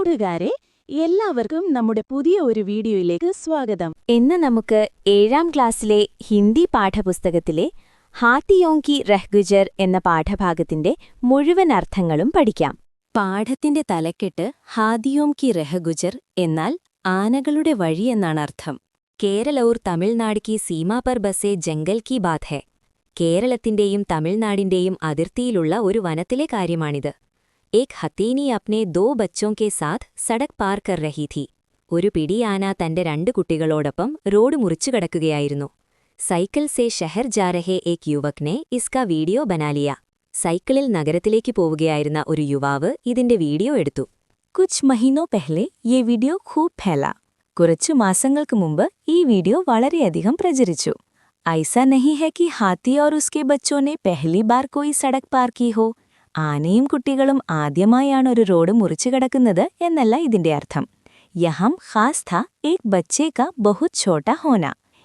കൂട്ടുകാരെ, എല്ലാവർക്കും നമ്മുടെ പുതിയ ഒരു വീഡിയോയിലേക്ക് സ്വാഗതം. ഇന്ന് നമുക്ക് 7ാം ക്ലാസ്സിലെ ഹിന്ദി പാഠപുസ്തകത്തിലെ ഹാത്തിയോं की रह गुजर എന്ന പാഠഭാഗത്തിന്റെ മുഴുവൻ അർത്ഥങ്ങളും പഠിക്കാം. പാഠത്തിന്റെ തലക്കെട്ട് ഹാദിയോം കി രഹ ഗുജർ എന്നാൽ ആനകളുടെ വഴി എന്നാണ് അർത്ഥം. കേരള और തമിഴ്നാട് की सीमा पर बसे जंगल की बात है. കേരളത്തിന്റെയും തമിഴ്നാടിന്റെയും അതിർത്തിയിലുള്ള ഒരു വനത്തിലെ കാര്യമാണിത്. एक हथीनी अपने 2 बच्चों के साथ सड़क पार कर रही थी. ഒരു പിടിയാന തന്റെ 2 കുട്ടികളോടൊപ്പം റോഡ് മുറിച്ചു കടക്കുകയായിരുന്നു. സൈക്കിൾ സേ ഷഹർ ജാ രഹേ ഏക് യുവക് നെ ഇസ്കാ വീഡിയോ ബനാ ലിയ. സൈക്കിളിൽ നഗരത്തിലേക്ക് പോവുകയായിരുന്ന ഒരു യുവാവ് ഇതിന്റെ വീഡിയോ എടുത്തു. കുച്ച് മഹീനോ പെഹ്ലെ യേ വീഡിയോ ഖൂബ് ഫൈലാ. കുറച്ചു മാസങ്ങൾക്ക് മുമ്പ് ഈ വീഡിയോ വളരെയധികം പ്രചരിച്ചു. ഐസാ നഹീ ഹൈ കി ഹാത്തി ഔർ ഉസ്കെ ബച്ചോ നെ പെഹ്ലി ബാർ കോയി സടക് പാർ കി ഹോ. ആനയും കുട്ടികളും ആദ്യമായാണ് ഒരു റോഡ് മുറിച്ചു കടക്കുന്നത് എന്നല്ല ഇതിന്റെ അർത്ഥം. യഹം ഖാസ് ഥാ ഏക് ബച്ചേ കാ ബഹുത് ഛോട്ടാ ഹോന.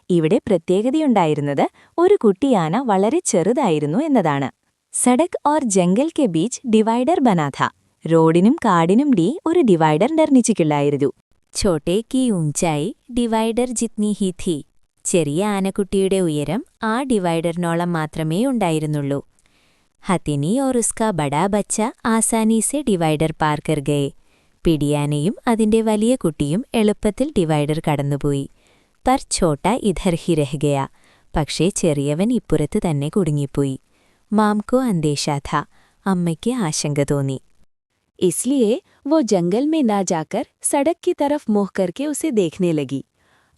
ഇവിടെ പ്രത്യേകതയുണ്ടായിരുന്നത് ഒരു കുട്ടിയാന വളരെ ചെറുതായിരുന്നു എന്നതാണ്. സഡക് ഓർ ജംഗൽ കെ ബീച്ച് ഡിവൈഡർ ബനാ ഥാ. റോഡിനും കാടിനും ഒരു ഡിവൈഡർ നിർമ്മിച്ചിട്ടുണ്ടായിരുന്നു. ഛോട്ടേ കി ഊഞ്ചായി ഡിവൈഡർ ജിത്നി ഹി ഥി. ചെറിയ ആനക്കുട്ടിയുടെ ഉയരം ആ ഡിവൈഡറിനോളം മാത്രമേ ഉണ്ടായിരുന്നുള്ളൂ. ഹത്തിനി ഓർ ഉസ്കാ ബഡാ ബച്ച ആസാനി സെ ഡിവൈഡർ പാർ കർ ഗയേ. പിടിയാനയും അതിന്റെ വലിയ കുട്ടിയും എളുപ്പത്തിൽ ഡിവൈഡർ കടന്നുപോയി. പർ ഛോട്ടാ ഇധർ ഹി രഹ് ഗയാ. പക്ഷേ ചെറിയവൻ ഇപ്പുറത്ത് തന്നെ കുടുങ്ങിപ്പോയി. മാംകോ അന്ദേശാ ഥാ. അമ്മയ്ക്ക് ആശങ്ക തോന്നി. ഇസ്ലിയേ വോ ജംഗൽ മേ നാ ജാക്കർ സടക് കി തരഫ് മുഹ് കർക്കെ ഉസെ ദേഖ്നെ ലഗി.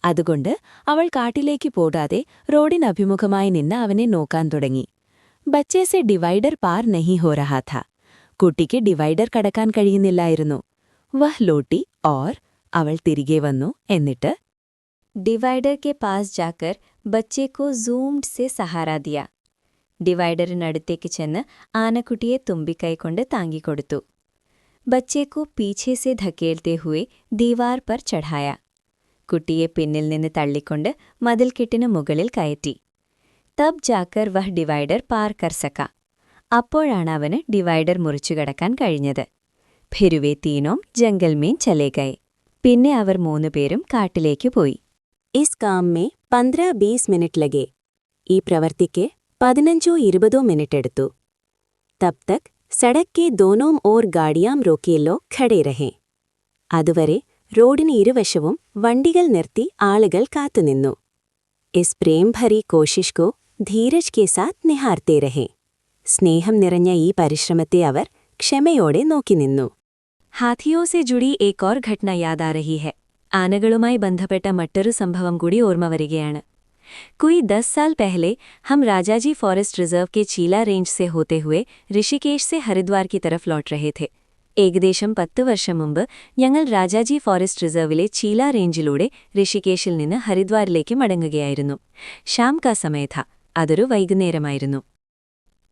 അതുകൊണ്ട് അവൾ കാട്ടിലേക്ക് പോകാതെ റോഡിനഭിമുഖമായി നിന്ന് അവനെ നോക്കാൻ തുടങ്ങി. ബച്ചേ സെ ഡിവൈഡർ പാർ നഹീ ഹോ രഹാ ഥാ. കുട്ടിക്ക് ഡിവൈഡർ കടക്കാൻ കഴിയുന്നില്ലായിരുന്നു. വഹ് ലോട്ടി ഓർ അവൾ തിരികെ വന്നു. എന്നിട്ട് ഡിവൈഡർ കെ പാസ് ജാക്കർ ബച്ചേ കോ സൂംഡ് സെ സഹാരാ ദിയ. ഡിവൈഡറിനടുത്തേക്ക് ചെന്ന് ആനക്കുട്ടിയെ തുമ്പിക്കൈകൊണ്ട് താങ്ങിക്കൊടുത്തു. ബച്ചേ കോ പീഛേ സെ ധക്കേൽത്തെ ഹുവേ ദീവാർ പർ ചढ़ായ. കുട്ടിയെ പിന്നിൽ നിന്ന് തള്ളിക്കൊണ്ട് മതിൽക്കെട്ടിനു മുകളിൽ കയറ്റി. തബ് ജാക്കർ വഹ് ഡിവൈഡർ പാർ കർ സക. അപ്പോഴാണ് അവന് ഡിവൈഡർ മുറിച്ചു കടക്കാൻ കഴിഞ്ഞത്. ഫിരുവേ തീനോം ജംഗൽ മേ ചലേ ഗയേ. പിന്നെ അവർ 3 പേരും കാട്ടിലേക്ക് പോയി. ഇസ് കാം മേ 15-20 മിനിറ്റ് ലഗേ. ഈ പ്രവർത്തിക്ക് 15-20 മിനിറ്റ് എടുത്തു. തബ് തക് സടക് കെ ദോനോം ഓർ ഗാഡിയാം റോക്കേലോ ഖടേ രഹേ. അതുവരെ റോഡിന് ഇരുവശവും വണ്ടികൾ നിർത്തി ആളുകൾ കാത്തുനിന്നു. ഇസ് പ്രേം ഭരി കോശിഷ് കോ ധീരജ് കെ സാത്ത് നിഹാർത്തേ രഹേ. സ്നേഹം നിറഞ്ഞ ഈ പരിശ്രമത്തെ അവർ ക്ഷമയോടെ നോക്കി നിന്നു. ഹാഥിയോ സെ ജുഡി ഏക് ഓർ ഘട്ന യാദ് ആ രഹി ഹെ. ആനകളുമായി ബന്ധപ്പെട്ട മറ്റൊരു സംഭവം കൂടി ഓർമ്മ വരികയാണ്. कोई 10 साल पहले हम राजाजी फॉरेस्ट रिजर्व के चीला रेंज से होते हुए ऋषिकेश से हरिद्वार की तरफ लौट रहे थे. ഏകദേശം 10 വർഷം മുമ്പ് ഞങ്ങൾ രാജാജി ഫോറസ്റ്റ് റിസർവിലെ ചീല റേഞ്ചിലൂടെ ഋഷികേശിൽ നിന്ന് ഹരിദ്വാറിലേക്ക് മടങ്ങുകയായിരുന്നു. ഷാം കാ സമയ ഥാ. അതൊരു വൈകുന്നേരമായിരുന്നു.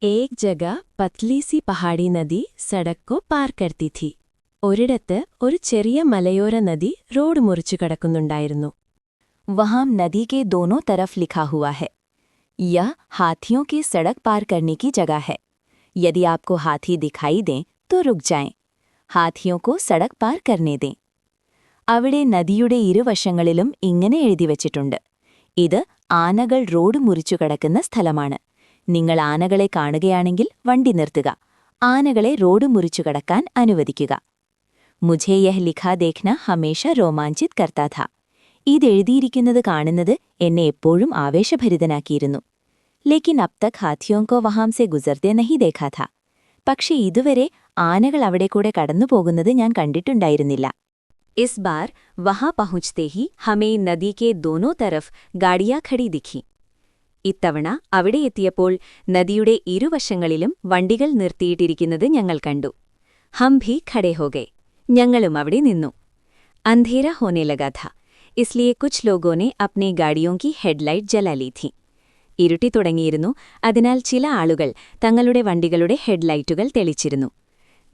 ഏക് ജഗ പത്ലി സി പഹാഡി നദി സടക് കോ പാർ കർത്തി ഥി. ഒരിടത്ത് ഒരു ചെറിയ മലയോര നദി റോഡ് മുറിച്ചു കടക്കുന്നുണ്ടായിരുന്നു. വഹാം നദി കെ ദോനോ തരഫ് ലിഖാ ഹുവാ ഹെ. യഹ് ഹാഥിയോं की सड़क पार करने की जगह है. यदि आपको हाथी दिखाई दें तो रुक जाएं. ഹാഥിയോं को सड़क पार करने दें. അവിടെ നദിയുടെ ഇരുവശങ്ങളിലും ഇങ്ങനെ എഴുതിവച്ചിട്ടുണ്ട്. ഇത് ആനകൾ റോഡ് മുറിച്ചു കടക്കുന്ന സ്ഥലമാണ്. നിങ്ങൾ ആനകളെ കാണുകയാണെങ്കിൽ വണ്ടി നിർത്തുക. ആനകളെ റോഡ് മുറിച്ചു കടക്കാൻ അനുവദിക്കുക. മുझे यह लिखा देखना हमेशा रोमांचित करता था. ഇതെഴുതിയിരിക്കുന്നത് കാണുന്നത് എന്നെ എപ്പോഴും ആവേശഭരിതനാക്കിയിരുന്നു. ലേക്കിൻ अब तक हाथियों को वहां से गुजरते नहीं देखा था. പക്ഷേ ഇതുവരെ ആനകൾ അവിടെ കൂടെ കടന്നുപോകുന്നത് ഞാൻ കണ്ടിട്ടുണ്ടായിരുന്നില്ല. ഇസ് ബാർ വഹാ പഹുഞ്ചത്തെ ഹി ഹമേ നദി കെ ദോനോ തരഫ് ഗാഡിയാ ഖടി ദിഖി. ഇത്തവണ അവിടെ എത്തിയപ്പോൾ നദിയുടെ ഇരുവശങ്ങളിലും വണ്ടികൾ നിർത്തിയിട്ടിരിക്കുന്നത് ഞങ്ങൾ കണ്ടു. ഹം ഭി ഖടേ ഹോ ഗയേ. ഞങ്ങളും അവിടെ നിന്നു. അന്ധേര ഹോനെ ലഗാ ഥാ. ഇസ്ലിയെ കുച്ച് ലോഗോ നെ അപ്നെ ഗാഡിയോं की ഹെഡ്ലൈറ്റ് ജലാ ലീ ഥി. ഇരുട്ടി തുടങ്ങിയിരുന്നു. അതിനാൽ ചില ആളുകൾ തങ്ങളുടെ വണ്ടികളുടെ ഹെഡ്ലൈറ്റുകൾ തെളിച്ചിരുന്നു.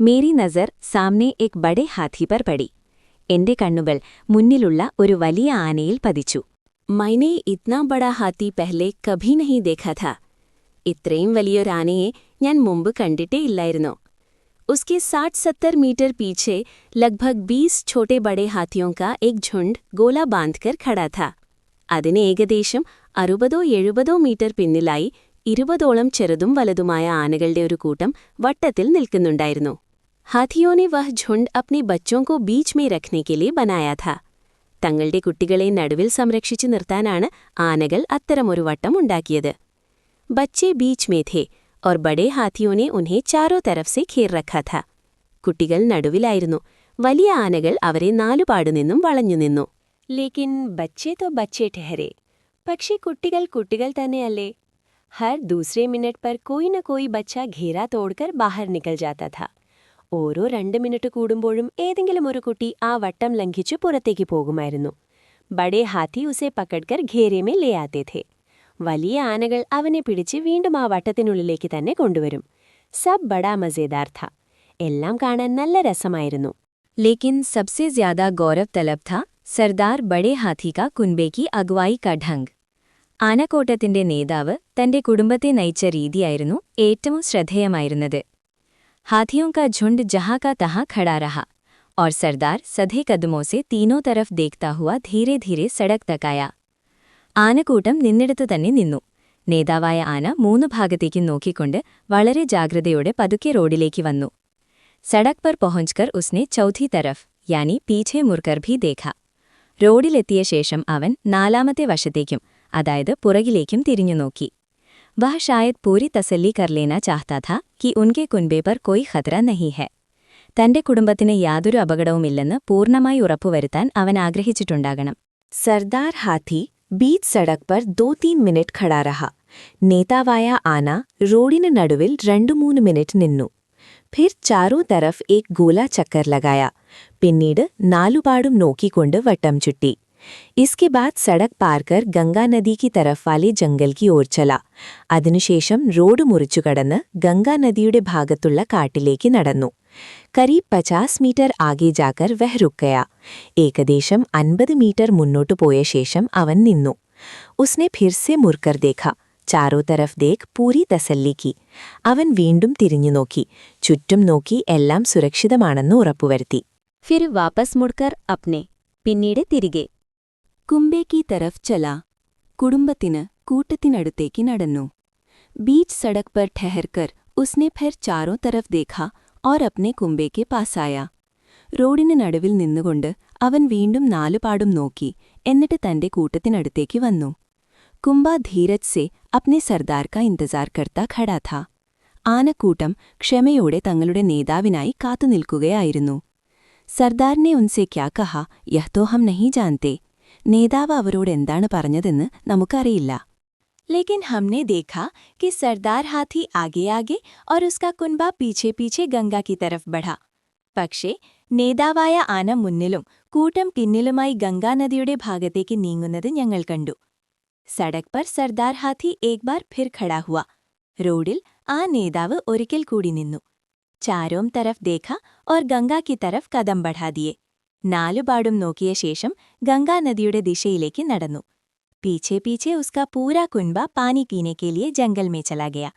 മേരി നസർ സാമ്നെ എക് ബഡേ ഹാഥി പർ പടി. എന്റെ കണ്ണുകൾ മുന്നിലുള്ള ഒരു വലിയ ആനയിൽ പതിച്ചു. മൈനെ ഇത്നാ ബഡാ ഹാത്തി പെഹ്ലെ കഭി നഹീ ദേഖാ ഥാ. ഇത്രയും വലിയൊരാനയെ ഞാൻ മുമ്പ് കണ്ടിട്ടേ ഇല്ലായിരുന്നു. उसके 60-70 मीटर पीछे लगभग 20 छोटे बड़े हाथियों का एक झुंड गोला बांधकर खड़ा था. അതിന് ഏകദേശം 60-70 മീറ്റർ പിന്നിലായി 20ഓളം ചെറുതും വലുതുമായ ആനകളുടെ ഒരു കൂട്ടം വട്ടത്തിൽ നിൽക്കുന്നുണ്ടായിരുന്നു. हाथियों ने वह झुंड अपने बच्चों को बीच में रखने के लिए बनाया था. തങ്ങളുടെ കുട്ടികളെ നടുവിൽ സംരക്ഷിച്ചു നിർത്താനാണ് ആനകൾ അത്തരമൊരു വട്ടം ഉണ്ടാക്കിയത്. बच्चे बीच में थे और बड़े हाथियों ने उन्हें चारों तरफ से घेर रखा था. കുട്ടികൾ നടുവിലായിരുന്നു. വലിയ ആനകൾ അവരെ നാലുപാടുനിന്നും വളഞ്ഞു നിന്നു. लेकिन बच्चे तो बच्चे ठहरे, പക്ഷേ കുട്ടികൾ കുട്ടികൾ തന്നെയല്ലേ. हर दूसरे मिनट पर कोई न कोई बच्चा घेरा तोड़कर बाहर निकल जाता था. ഓരോ 2 മിനിറ്റ് കൂടുമ്പോഴും ഏതെങ്കിലും ഒരു കുട്ടി ആ വട്ടം ലംഘിച്ചു പുറത്തേക്ക് പോകുമായിരുന്നു. ബഡേ ഹാത്തി ഉസെ പക്കഡ്കർ ഘേരെ മേ ലേ ആത്തെ ഥേ. വലിയ ആനകൾ അവനെ പിടിച്ച് വീണ്ടും ആ വട്ടത്തിനുള്ളിലേക്ക് തന്നെ കൊണ്ടുവരും. സബ് ബഡാ മസേദാർ ഥാ. എല്ലാം കാണാൻ നല്ല രസമായിരുന്നു. लेकिन सबसे ज्यादा गौरव तलब था सरदार बड़े हाथी का कुंबे की अगुवाई का ढंग. ആനക്കൂട്ടത്തിന്റെ നേതാവ് തന്റെ കുടുംബത്തെ നയിച്ച രീതിയായിരുന്നു ഏറ്റവും ശ്രദ്ധേയമായിരുന്നത്. हाथियों का झुंड जहां का तहां खड़ा रहा और सरदार सधे कदमों से तीनों तरफ देखता हुआ धीरे धीरे सड़क तक आया. ആനക്കൂട്ടം നിന്നിടത്തു തന്നെ നിന്നു. നേതാവായ ആന 3 ഭാഗത്തേക്കും നോക്കിക്കൊണ്ട് വളരെ ജാഗ്രതയോടെ പതുക്കെ റോഡിലേക്ക് വന്നു. സടക് पर पहुंचकर उसने चौथी तरफ यानी पीछे मुड़कर भी देखा. റോഡിലെത്തിയ ശേഷം അവൻ നാലാമത്തെ വശത്തേക്കും അതായത് പുറകിലേക്കും തിരിഞ്ഞു നോക്കി. वह शायद पूरी तसल्ली कर लेना चाहता था कि उनके कुंबे पर कोई खतरा नहीं है. തന്റെ കുടുംബത്തിന് യാതൊരു അപകടവുമില്ലെന്ന് പൂർണ്ണമായി ഉറപ്പുവരുത്താൻ അവൻ ആഗ്രഹിച്ചിട്ടുണ്ടാകണം. सरदार हाथी बीच सड़क पर 2-3 मिनट खड़ा रहा. നേതാവായ ആന റോഡിന് നടുവിൽ 2-3 മിനിറ്റ് നിന്നു. फिर चारों तरफ एक गोला चक्कर लगाया. പിന്നീട് നാലുപാടും നോക്കിക്കൊണ്ട് വട്ടം ചുറ്റി. इसके बाद सड़क पार कर गंगा नदी की तरफ वाले जंगल की ओर चला. അതിനുശേഷം റോഡ് മുറിച്ചു കടന്ന് ഗംഗാ നദിയുടെ ഭാഗത്തുള്ള കാട്ടിലേക്ക് നടന്നു. करीब 50 मीटर आगे जाकर वह रुक गया. ഏകദേശം 50 मीटर മുന്നോട്ടു പോയ ശേഷം അവൻ നിന്നു. उसने फिर से मुड़कर देखा. चारों तरफ देख पूरी तसल्ली की. അവൻ വീണ്ടും തിരിഞ്ഞു നോക്കി. ചുറ്റും നോക്കി എല്ലാം സുരക്ഷിതമാണെന്ന് ഉറപ്പുവരുത്തി. फिर वापस मुड़कर अपने പിന്നീട് തിരികെ കുംബെ കി तरफ चला. കുടുംബത്തിന് കൂട്ടത്തിനടുത്തേക്ക് നടന്നു. बीच सड़क पर ठहरकर उसने फिर चारों तरफ देखा और अपने कुंबे के पास आया. റോഡിന് നടുവിൽ നിന്നുകൊണ്ട് അവൻ വീണ്ടും നാലുപാടും നോക്കി എന്നിട്ട് തന്റെ കൂട്ടത്തിനടുത്തേക്ക് വന്നു. കുംബ ധീരജ് സെ അപ്നെ സർദാർ കാ ഇന്തസാർ കർത്താ ഖടാ ഥാ. ആനക്കൂട്ടം ക്ഷമയോടെ തങ്ങളുടെ നേതാവിനായി കാത്തുനിൽക്കുകയായിരുന്നു. സർദാറിനെ ഉൻസെ ക്യാ കഹാ യഹ് തോ ഹം നഹീ ജാൻതേ. നേതാവ് അവരോട് എന്താണ് പറഞ്ഞതെന്ന് നമുക്കറിയില്ല. लेकिन हमने देखा कि सरदार हाथी आगे आगे और उसका कुंबा पीछे पीछे गंगा की तरफ बढ़ा. പക്ഷേ നേതാവായ ആന മുന്നിലും കൂട്ടം പിന്നിലുമായി ഗംഗാനദിയുടെ ഭാഗത്തേക്ക് നീങ്ങുന്നത് ഞങ്ങൾ കണ്ടു. സടക് पर सरदार हाथी एक बार फिर खड़ा हुआ. റോഡിൽ ആ നേതാവ് ഒരിക്കൽ കൂടി നിന്നു. चारों तरफ देखा और गंगा की तरफ कदम बढ़ा दिए. നാലുപാടും നോക്കിയ ശേഷം ഗംഗാനദിയുടെ ദിശയിലേക്ക് നടന്നു. पीछे पीछे उसका पूरा कुंबा पानी पीने के लिए जंगल में चला गया.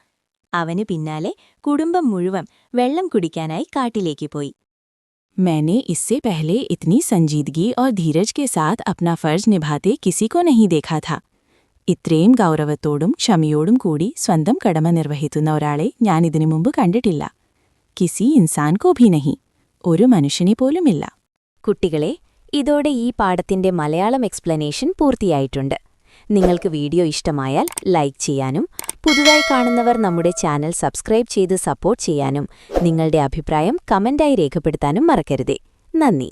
അവന് പിന്നാലെ കുടുംബം മുഴുവൻ വെള്ളം കുടിക്കാനായി കാട്ടിലേക്ക് പോയി. मैंने इससे पहले इतनी संजीदगी और धीरज के साथ अपना फर्ज निभाते किसी को नहीं देखा था. ഇത്രയും ഗൗരവത്തോടും ക്ഷമയോടും കൂടി സ്വന്തം കടമ നിർവഹിക്കുന്ന ഒരാളെ ഞാനിതിനു മുമ്പ് കണ്ടിട്ടില്ല. കിസി ഇൻസാൻ കോ ഭി നഹി. ഒരു മനുഷ്യനെ പോലുമില്ല. കുട്ടികളെ, ഇതോടെ ഈ പാഠത്തിന്റെ മലയാളം എക്സ്പ്ലനേഷൻ പൂർത്തിയായിട്ടുണ്ട്. നിങ്ങൾക്ക് വീഡിയോ ഇഷ്ടമായാൽ ലൈക്ക് ചെയ്യാനും പുതുതായി കാണുന്നവർ നമ്മുടെ ചാനൽ സബ്സ്ക്രൈബ് ചെയ്ത് സപ്പോർട്ട് ചെയ്യാനും നിങ്ങളുടെ അഭിപ്രായം കമന്റായി രേഖപ്പെടുത്താനും മറക്കരുതേ. നന്ദി.